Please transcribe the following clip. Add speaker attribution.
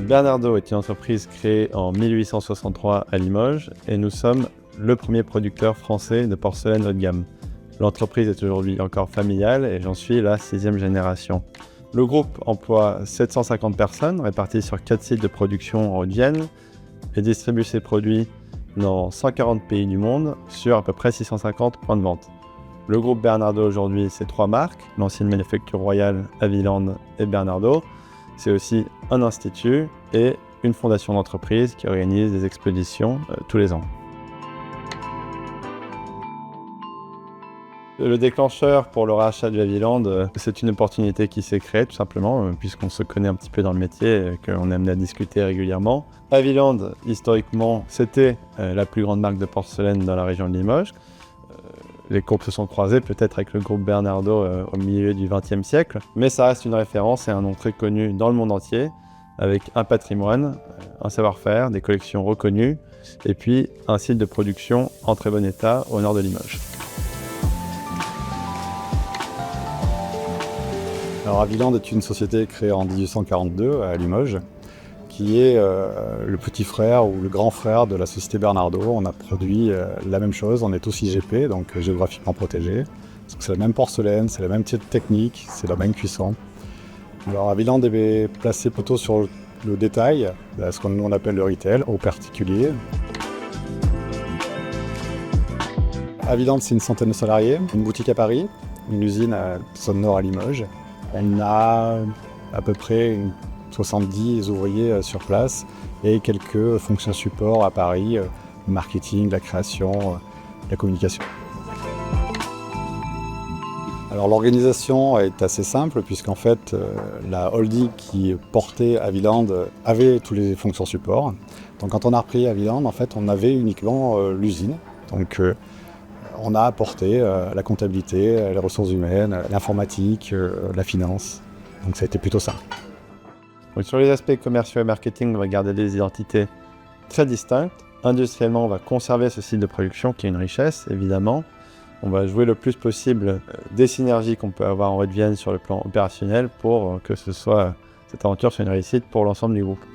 Speaker 1: Bernardaud est une entreprise créée en 1863 à Limoges et nous sommes le premier producteur français de porcelaine haut de gamme. L'entreprise est aujourd'hui encore familiale et j'en suis la 6e génération. Le groupe emploie 750 personnes réparties sur 4 sites de production en Haute-Vienne et distribue ses produits dans 140 pays du monde sur à peu près 650 points de vente. Le groupe Bernardaud aujourd'hui, c'est 3 marques, l'ancienne manufacture royale, Haviland et Bernardaud. C'est aussi un institut et une fondation d'entreprise qui organise des expositions tous les ans. Le déclencheur pour le rachat du Haviland, c'est une opportunité qui s'est créée tout simplement, puisqu'on se connaît un petit peu dans le métier et qu'on est amené à discuter régulièrement. Haviland, historiquement, c'était la plus grande marque de porcelaine dans la région de Limoges. Les courbes se sont croisées peut-être avec le groupe Bernardaud au milieu du XXe siècle, mais ça reste une référence et un nom très connu dans le monde entier, avec un patrimoine, un savoir-faire, des collections reconnues, et puis un site de production en très bon état au nord de Limoges.
Speaker 2: Alors Haviland est une société créée en 1842 à Limoges, qui est le petit frère ou le grand frère de la société Bernardaud. On a produit la même chose, on est tous IGP, donc géographiquement protégés. C'est la même porcelaine, c'est la même technique, c'est la même cuisson. Alors Haviland est placé plutôt sur le détail, ce qu'on appelle le retail, au particulier. Haviland, c'est une centaine de salariés, une boutique à Paris, une usine à zone nord à Limoges. On a à peu près 70 ouvriers sur place et quelques fonctions support à Paris, le marketing, la création, la communication. Alors l'organisation est assez simple puisqu'en fait la holding qui portait Haviland avait toutes les fonctions support. Donc quand on a repris Haviland, en fait on avait uniquement l'usine. Donc on a apporté la comptabilité, les ressources humaines, l'informatique, la finance. Donc ça a été plutôt simple.
Speaker 1: Donc sur les aspects commerciaux et marketing, on va garder des identités très distinctes. Industriellement, on va conserver ce site de production qui est une richesse, évidemment. On va jouer le plus possible des synergies qu'on peut avoir en Haute-Vienne sur le plan opérationnel pour que cette aventure soit une réussite pour l'ensemble du groupe.